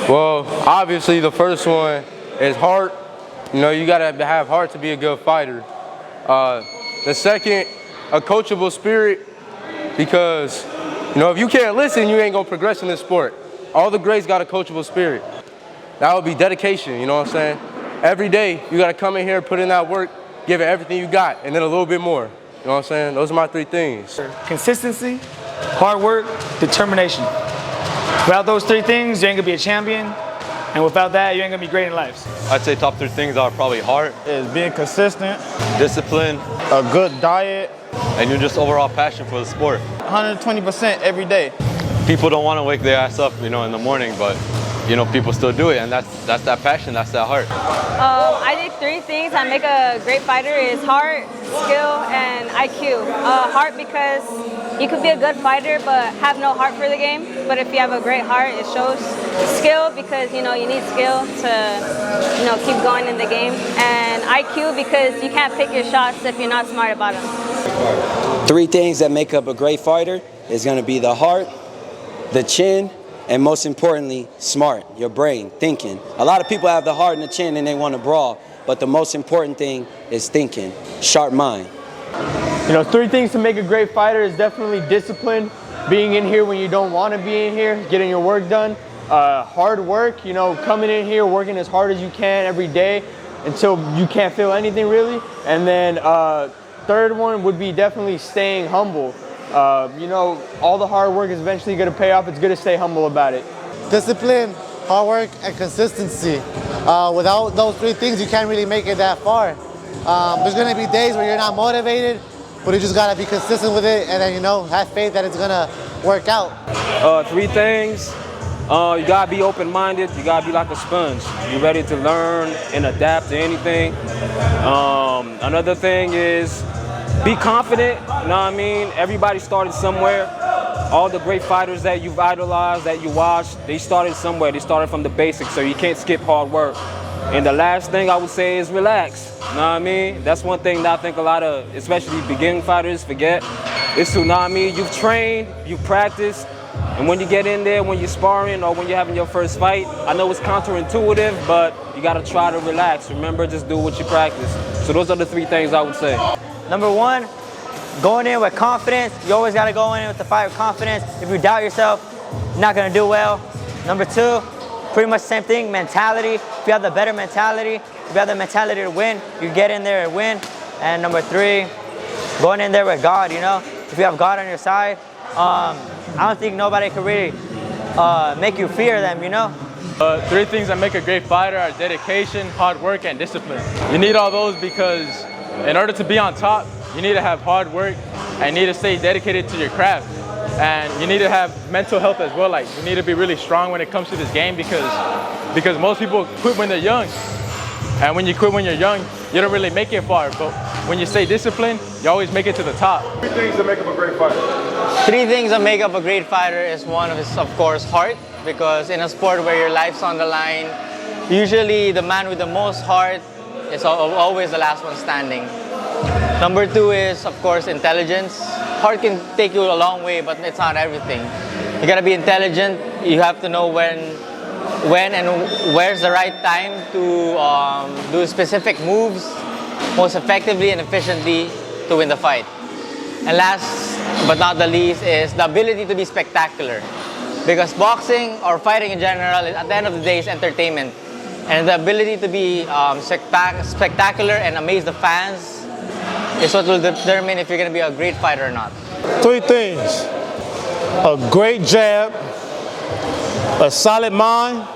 Well, obviously the first one is heart. You know, you gotta have heart to be a good fighter. The second, a coachable spirit, because, you know, if you can't listen, you ain't gonna progress in this sport. All the greats got a coachable spirit. That would be dedication, you know what I'm saying? Every day, you gotta come in here, put in that work, give it everything you got, and then a little bit more. You know what I'm saying? Those are my three things. Consistency, hard work, determination. Without those three things, you ain't gonna be a champion. And without that, you ain't gonna be great in life. I'd say top three things are probably heart, Is being consistent, discipline, a good diet, and your just overall passion for the sport. 120% every day. People don't want to wake their ass up, you know, in the morning, but you know, people still do it, and that's that passion, that's that heart. I think three things that make a great fighter is heart, skill, and IQ. Heart because you could be a good fighter but have no heart for the game, but if you have a great heart, it shows. Skill because, you know, you need skill to, you know, keep going in the game, and IQ because you can't pick your shots if you're not smart about them. Three things that make up a great fighter is going to be the heart, the chin, and most importantly, smart, your brain, thinking. A lot of people have the heart and the chin and they want to brawl, but the most important thing is thinking, sharp mind. You know, three things to make a great fighter is definitely discipline, being in here when you don't want to be in here, getting your work done, hard work, you know, coming in here, working as hard as you can every day until you can't feel anything really. And then third one would be definitely staying humble. You know, all the hard work is eventually going to pay off. It's good to stay humble about it. Discipline, hard work, and consistency. Without those three things, you can't really make it that far. There's going to be days where you're not motivated, but you just got to be consistent with it and then, you know, have faith that it's going to work out. Three things. You got to be open-minded. You got to be like a sponge. You're ready to learn and adapt to anything. Another thing is be confident, you know what I mean? Everybody started somewhere. All the great fighters that you've idolized, that you watched, they started somewhere. They started from the basics, so you can't skip hard work. And the last thing I would say is relax, you know what I mean? That's one thing that I think a lot of, especially beginning fighters, forget. Is to, you know what I mean? You've trained, you've practiced, and when you get in there, when you're sparring or when you're having your first fight, I know it's counterintuitive, but you gotta try to relax. Remember, just do what you practice. So those are the three things I would say. Number one, going in with confidence. You always got to go in with the fight with confidence. If you doubt yourself, you're not going to do well. Number two, pretty much the same thing, mentality. If you have the better mentality, if you have the mentality to win, you get in there and win. And number three, going in there with God, you know. If you have God on your side, I don't think nobody can really make you fear them, you know. Three things that make a great fighter are dedication, hard work, and discipline. You need all those because in order to be on top, you need to have hard work and you need to stay dedicated to your craft. And you need to have mental health as well. Like, you need to be really strong when it comes to this game because most people quit when they're young. And when you quit when you're young, you don't really make it far. But when you stay disciplined, you always make it to the top. Three things that make up a great fighter. Three things that make up a great fighter is one is, of course, heart. Because in a sport where your life's on the line, usually the man with the most heart is always the last one standing. Number two is, of course, intelligence. Heart can take you a long way, but it's not everything. You gotta be intelligent. You have to know when and where's the right time to do specific moves most effectively and efficiently to win the fight. And last but not the least is the ability to be spectacular. Because boxing or fighting in general, at the end of the day, is entertainment. And the ability to be spectacular and amaze the fans is what will determine if you're going to be a great fighter or not. Three things: a great jab, a solid mind,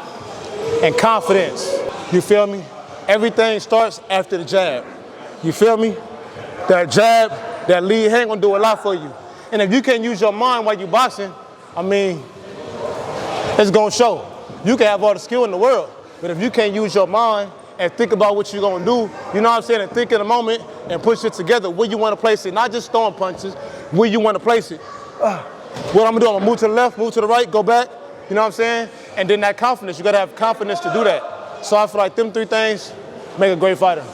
and confidence. You feel me? Everything starts after the jab. You feel me? That jab, that lead hand gonna do a lot for you. And if you can't use your mind while you boxing, I mean, it's gonna show. You can have all the skill in the world, but if you can't use your mind and think about what you're gonna do, you know what I'm saying, and think in the moment and push it together where you wanna place it, not just throwing punches, where you wanna place it. What I'm gonna do, I'm gonna move to the left, move to the right, go back, you know what I'm saying? And then that confidence, you gotta have confidence to do that. So I feel like them three things make a great fighter.